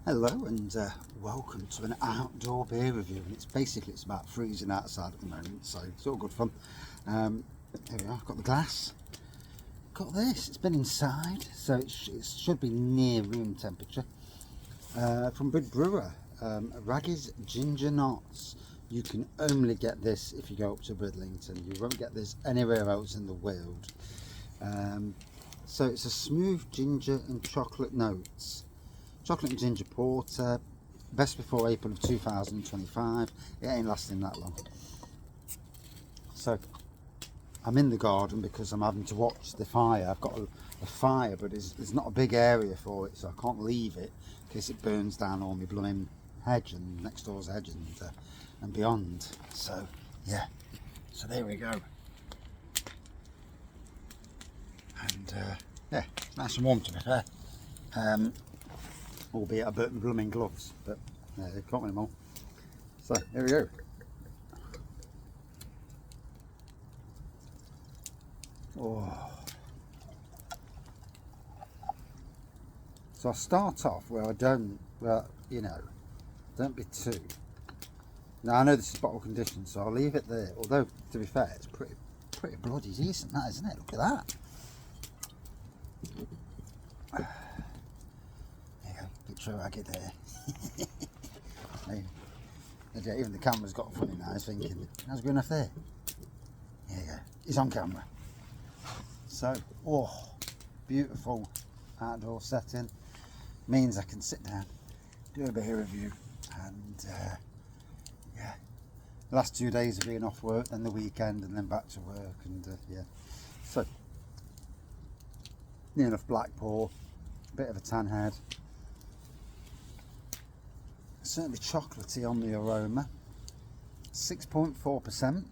Hello and welcome to an outdoor beer review, and it's about freezing outside at the moment, so it's all good fun. Here we are, got the glass, got this, it's been inside, so it should be near room temperature, from Bridbrewer, Wraggy's Ginger Knots. You can only get this if you go up to Bridlington. You won't get this anywhere else in the world. So it's a smooth ginger and chocolate notes. Chocolate and ginger porter, best before April of 2025. It ain't lasting that long. So I'm in the garden because I'm having to watch the fire. I've got a fire, but there's not a big area for it, so I can't leave it in case it burns down all my blooming hedge and next door's hedge and beyond. So yeah, so there we go. And yeah, it's nice and warm to be fair. Albeit I burnt my blooming gloves, but they can't win them all. So here we go. Oh. So I'll start off where don't be too. Now I know this is bottle conditioned, so I'll leave it there. Although to be fair, it's pretty bloody decent, that, isn't it? Look at that. Picture I get there. Even the camera's got funny now. I was thinking, how's good enough there? There you go. It's on camera. So, oh, beautiful outdoor setting. Means I can sit down, do a beer review, and yeah. The last 2 days of being off work, then the weekend, and then back to work, and yeah. So, near enough black pour, bit of a tan head. Certainly chocolatey on the aroma, 6.4%.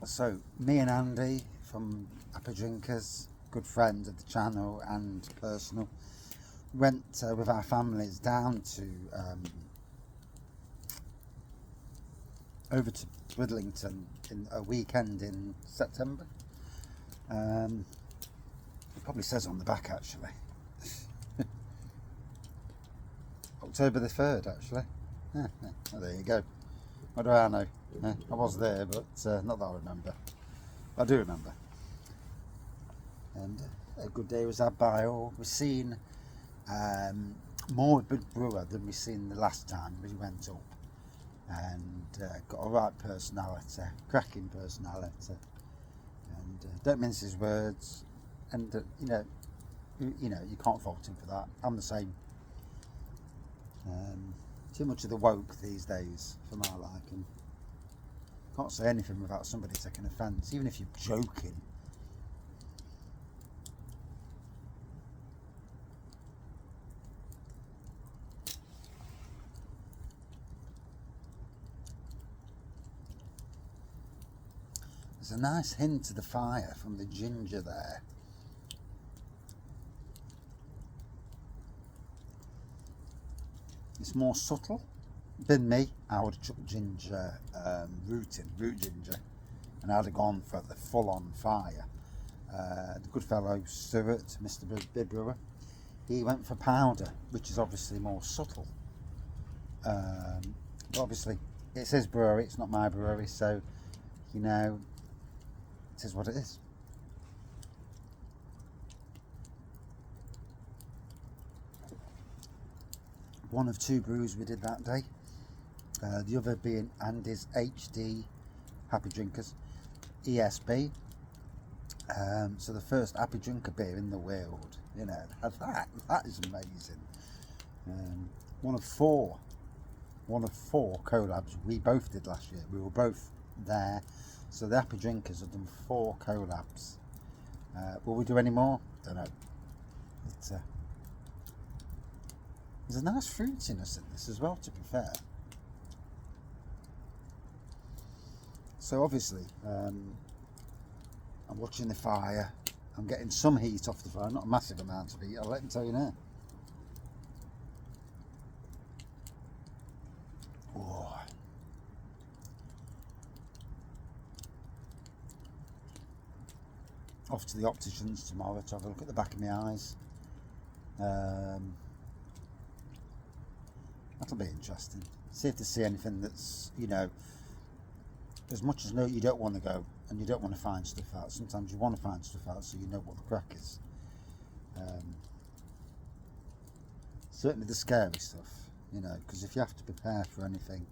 So me and Andy from Happy Drinkers, good friend of the channel and personal, went with our families down to over to Bridlington in a weekend in September. It probably says on the back actually. October the 3rd actually. Yeah. Well, there you go. What do I know? I was there, but not that I remember. I do remember. And a good day was had by all. We've seen more Bridbrewer than we've seen the last time we went up, and got a right personality, cracking personality, and don't mince his words, and you can't fault him for that. I'm the same. Too much of the woke these days for my liking. Can't say anything without somebody taking offence, even if you're joking. There's a nice hint of the fire from the ginger there. It's more subtle. Been me, I would have chucked ginger root ginger, and I'd have gone for the full-on fire. The good fellow Stuart, Mr. Bridbrewer, he went for powder, which is obviously more subtle. But obviously, it's his brewery, it's not my brewery, so it is what it is. One of 2 brews we did that day. The other being Andy's HD Happy Drinkers ESB. So the first Happy Drinker beer in the world. That is amazing. One of four collabs we both did last year. We were both there. So the Happy Drinkers have done 4 collabs. Will we do any more? Don't know. But, there's a nice fruitiness in this as well, to be fair. So obviously, I'm watching the fire. I'm getting some heat off the fire, not a massive amount of heat, I'll let them tell you now. Oh. Off to the opticians tomorrow to have a look at the back of my eyes. That'll be interesting. See if they see anything that's, you know, as much as you don't want to go and you don't want to find stuff out. Sometimes you want to find stuff out so you know what the crack is. Certainly the scary stuff, you know, because if you have to prepare for anything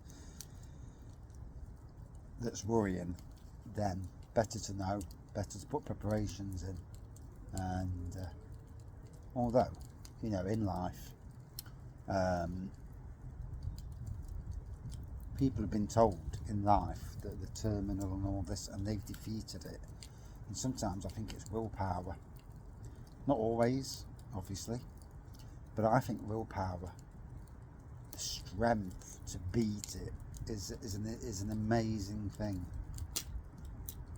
that's worrying, then better to know, better to put preparations in. And although, you know, in life, people have been told in life that the terminal and all this, and they've defeated it. And sometimes I think it's willpower. Not always, obviously, but I think willpower, the strength to beat it, is an amazing thing.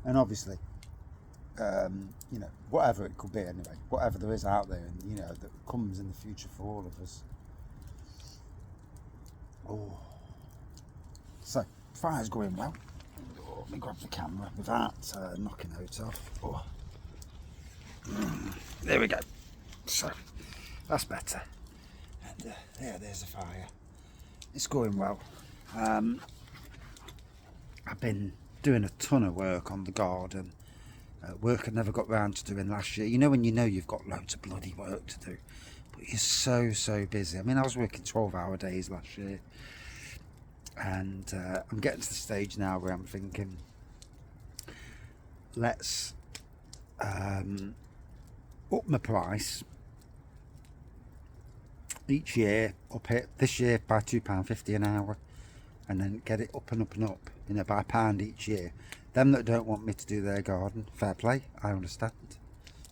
And obviously, you know, whatever it could be anyway, whatever there is out there, and you know, that comes in the future for all of us. Oh, so fire's going well. Oh, let me grab the camera without knocking out off. Oh. There we go. So that's better. And there's the fire. It's going well. I've been doing a ton of work on the garden. Work I never got round to doing last year. You know when you know you've got loads of bloody work to do, but you're so busy. I mean, I was working 12-hour days last year, and I'm getting to the stage now where I'm thinking, let's up my price each year, up it this year by £2.50 an hour, and then get it up and up and up, you know, by £1 each year. Them that don't want me to do their garden, fair play, I understand.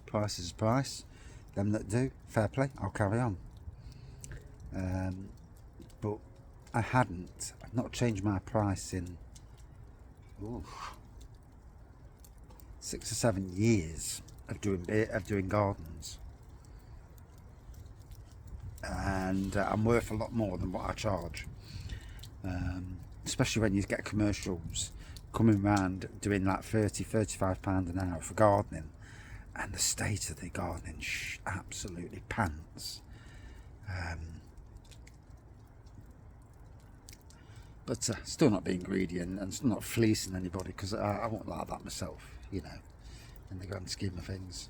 Price is price. Them that do, fair play, I'll carry on. But I've not changed my price in 6 or 7 years of doing gardens, and I'm worth a lot more than what I charge, especially when you get commercials coming round doing like £30–35 an hour for gardening, and the state of the gardening absolutely pants. But still not being greedy and still not fleecing anybody, because I won't like that myself, you know, in the grand scheme of things.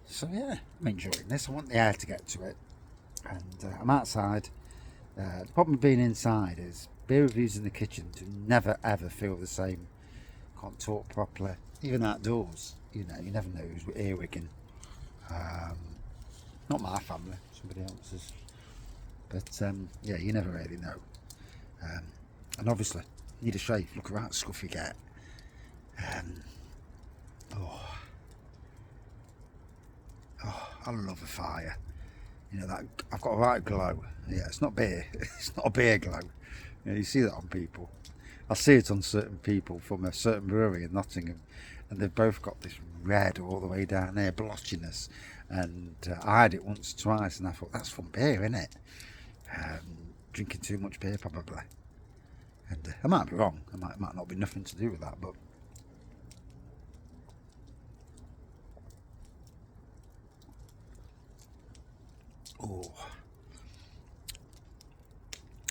So yeah, I'm enjoying this. I want the air to get to it, and I'm outside. The problem with being inside is beer reviews in the kitchen do never ever feel the same. Can't talk properly, even outdoors. You know, you never know who's earwigging. Not my family, somebody else's. But yeah, you never really know. And obviously, you need a shave. Look at that scuff you get. I love a fire. You know, that I've got a right glow. Yeah, it's not beer. It's not a beer glow. You know, you see that on people. I see it on certain people from a certain brewery in Nottingham, and they've both got this red all the way down there, blotchiness. And I had it once or twice, and I thought, that's from beer, isn't it? Drinking too much beer, probably. And I might be wrong. It might not be nothing to do with that, but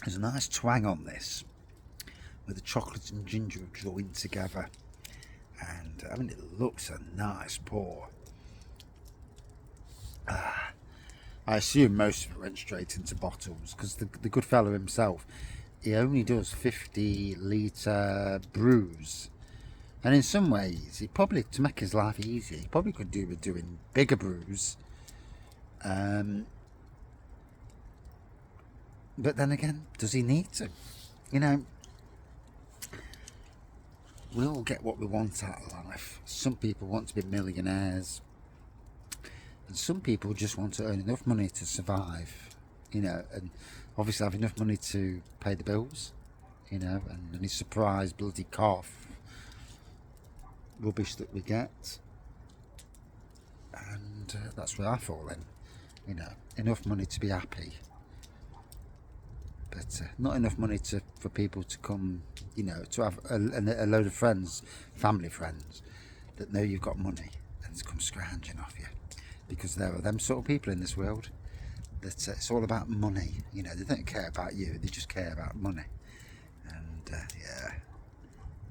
there's a nice twang on this, where the chocolate and ginger have joined together, and I mean, it looks a nice pour. I assume most of it went straight into bottles, because the good fellow himself, he only does 50-litre brews, and in some ways he probably, to make his life easier, he probably could do with doing bigger brews, but then again, does he need to? You know, we all get what we want out of life. Some people want to be millionaires, and some people just want to earn enough money to survive, you know, and obviously have enough money to pay the bills, you know, and any surprise bloody cough rubbish that we get. And that's where I fall in, you know, enough money to be happy, but not enough money for people to come, you know, to have a load of friends, family friends, that know you've got money and come scrounging off you, because there are them sort of people in this world that it's all about money. You know, they don't care about you, they just care about money. And yeah,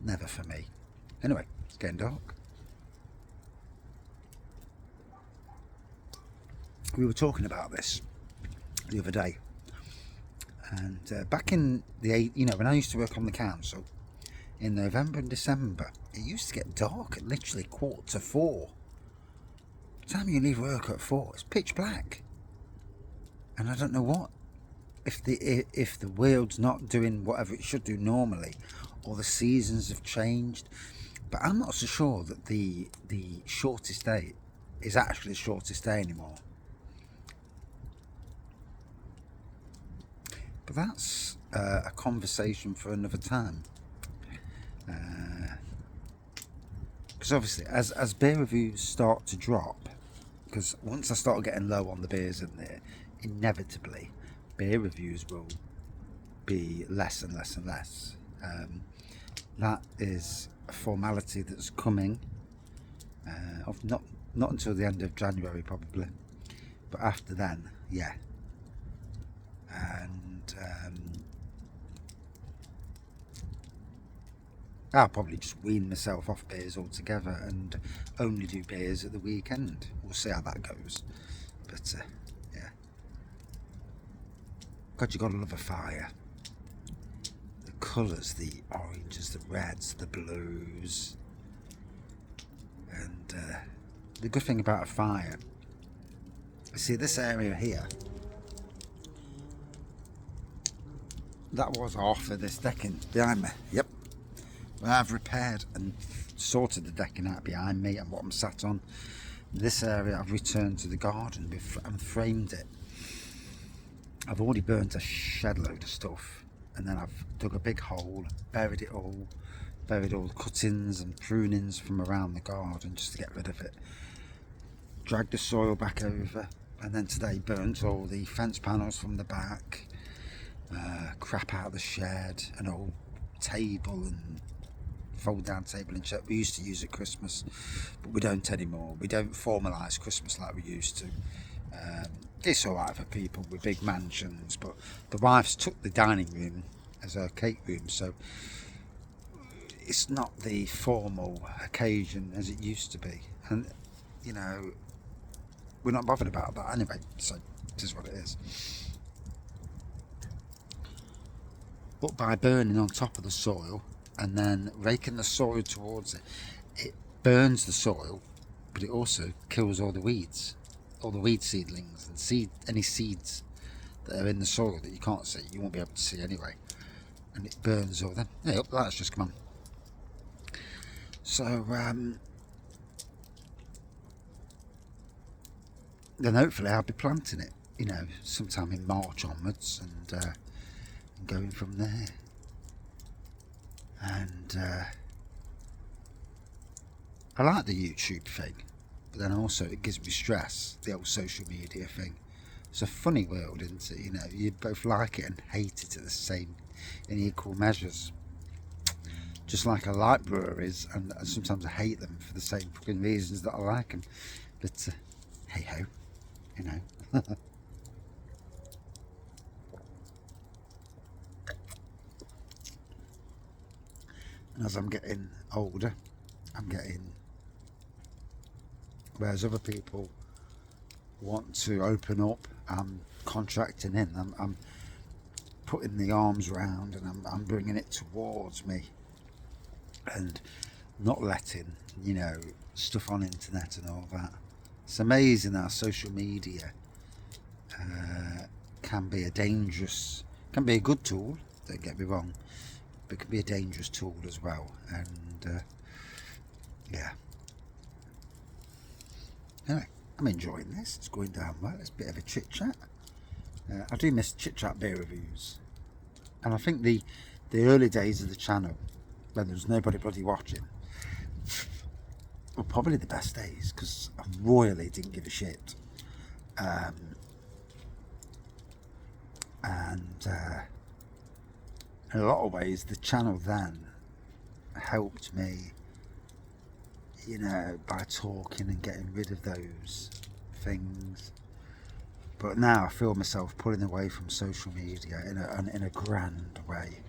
never for me. Anyway, it's getting dark. We were talking about this the other day, and back in the when I used to work on the council, in November and December, it used to get dark at literally 4:45. By the time you leave work at 4, it's pitch black. And I don't know what, if the world's not doing whatever it should do normally, or the seasons have changed. But I'm not so sure that the shortest day is actually the shortest day anymore. But that's a conversation for another time. Because obviously, as beer reviews start to drop, because once I start getting low on the beers in there, inevitably beer reviews will be less and less and less. That is a formality that's coming, of not until the end of January probably, but after then, yeah. And I'll probably just wean myself off beers altogether and only do beers at the weekend. We'll see how that goes. But yeah. God, you gotta love a fire. The colours, the oranges, the reds, the blues. And the good thing about a fire, see this area here, that was half of this decking behind me. Yep. Well, I've repaired and sorted the decking out behind me and what I'm sat on. This area I've returned to the garden and framed it. I've already burnt a shed load of stuff, and then I've dug a big hole, buried all the cuttings and prunings from around the garden just to get rid of it. Dragged the soil back over, and then today burnt all the fence panels from the back, crap out of the shed, an old table and fold down table and chair we used to use at Christmas, but we don't anymore. We don't formalise Christmas like we used to. It's alright for people with big mansions, but the wife's took the dining room as her cake room, so it's not the formal occasion as it used to be, and you know, we're not bothered about that anyway, so it is what it is. But by burning on top of the soil and then raking the soil towards it, it burns the soil, but it also kills all the weeds, all the weed seedlings and any seeds that are in the soil that you can't see, you won't be able to see anyway, and it burns all them. Hey, up, that's just come on. So then hopefully I'll be planting it, you know, sometime in March onwards, and going from there. And I like the YouTube thing, but then also it gives me stress, the old social media thing. It's a funny world, isn't it? You know, you both like it and hate it at the same, in equal measures. Just like I like breweries, and sometimes I hate them for the same fucking reasons that I like them. But hey ho, you know. And as I'm getting older, whereas other people want to open up, I'm contracting in, I'm putting the arms round, and I'm bringing it towards me, and not letting, you know, stuff on internet and all that. It's amazing how social media can be a good tool, don't get me wrong, but it can be a dangerous tool as well. And yeah, anyway, I'm enjoying this. It's going down well. It's a bit of a chit chat. I do miss chit chat beer reviews, and I think the early days of the channel, when there was nobody bloody watching, were probably the best days, because I royally didn't give a shit. And in a lot of ways, the channel then helped me, you know, by talking and getting rid of those things. But now I feel myself pulling away from social media in a grand way.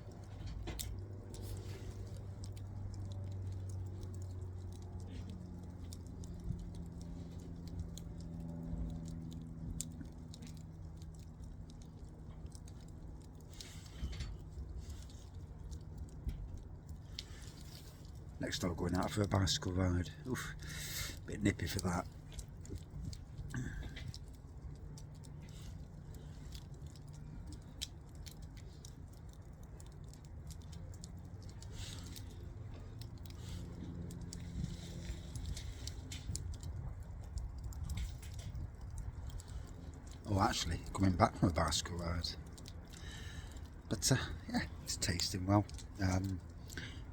Next dog going out for a bicycle ride. Oof, bit nippy for that. Oh, actually, coming back from a bicycle ride. But yeah, it's tasting well.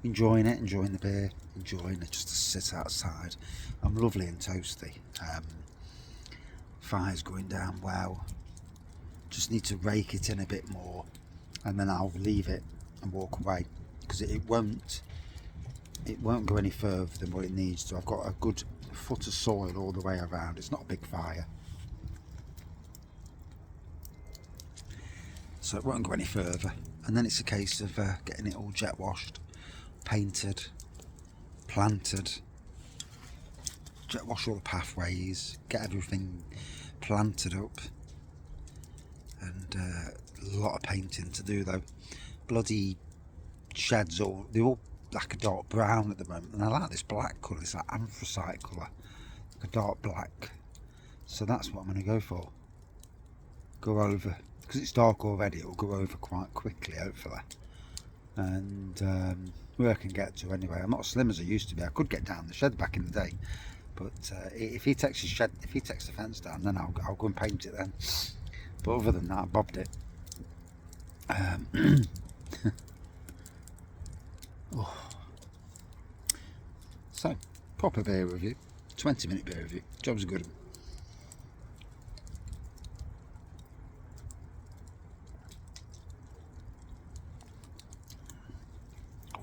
Enjoying it, enjoying the beer, enjoying it just to sit outside. I'm lovely and toasty. Fire's going down well. Just need to rake it in a bit more, and then I'll leave it and walk away, because it won't go any further than what it needs to. I've got a good foot of soil all the way around. It's not a big fire, so it won't go any further. And then it's a case of getting it all jet washed, painted, planted, jet wash all the pathways, get everything planted up, and a lot of painting to do though. Bloody sheds, they're all like a dark brown at the moment, and I like this black colour. It's like anthracite colour, like a dark black, so that's what I'm going to go for. Go over, because it's dark already, it will go over quite quickly hopefully. And where I can get to anyway. I'm not as slim as I used to be. I could get down the shed back in the day, but if he takes his shed, if he takes the fence down, then I'll go and paint it then. But other than that, I bobbed it. Oh. So, proper beer review, 20-minute beer review. Job's a good one.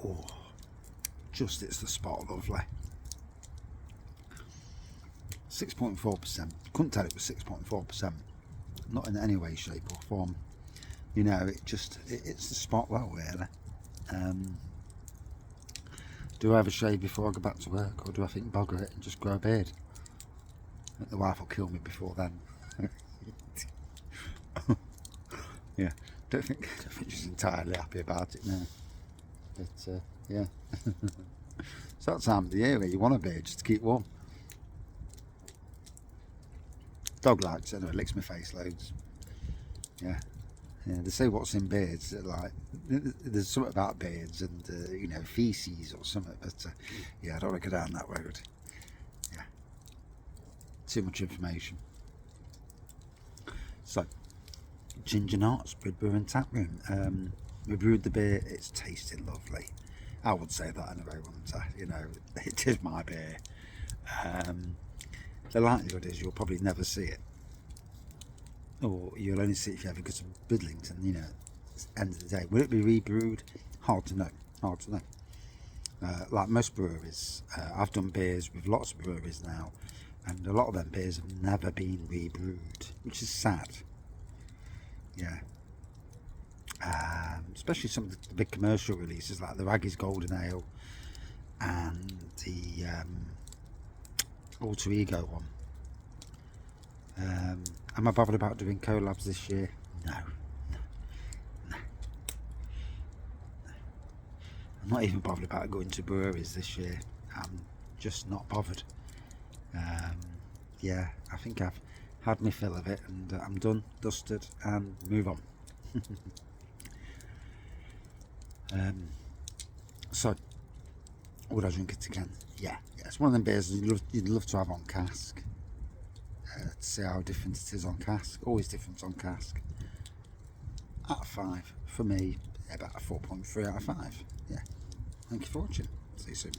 Oh, just it's the spot, lovely. 6.4%. Couldn't tell it was 6.4%. Not in any way, shape or form. You know, it's the spot well, really. Do I have a shave before I go back to work, or do I think bugger it and just grow a beard? The wife will kill me before then. Yeah, don't think she's entirely happy about it now. But yeah, it's that time of the year where you want a beard just to keep warm. Dog likes it, anyway, licks my face loads. Yeah, they say what's in beards, like there's something about beards and you know, feces or something, but yeah, I don't want to go down that road. Yeah, too much information. So, Ginger Knots, Bridbrewer and Taproom. We brewed the beer, it's tasting lovely. I would say that anyway, wouldn't I? You know, it is my beer. The likelihood is you'll probably never see it, or you'll only see it if you ever go to Bidlington. You know, end of the day, will it be rebrewed? Hard to know. Hard to know. Like most breweries, I've done beers with lots of breweries now, and a lot of them beers have never been rebrewed, which is sad. Yeah. Especially some of the big commercial releases like the WRAGGYS Golden Ale and the Alter Ego one. Am I bothered about doing collabs this year? No. I'm not even bothered about going to breweries this year. I'm just not bothered. Yeah, I think I've had my fill of it, and I'm done, dusted, and move on. So, would I drink it again? Yeah, it's one of them beers you'd love to have on cask, to see how different it is on cask. Always different on cask. Out of 5 for me, about a 4.3 out of 5. Yeah, thank you for watching. See you soon.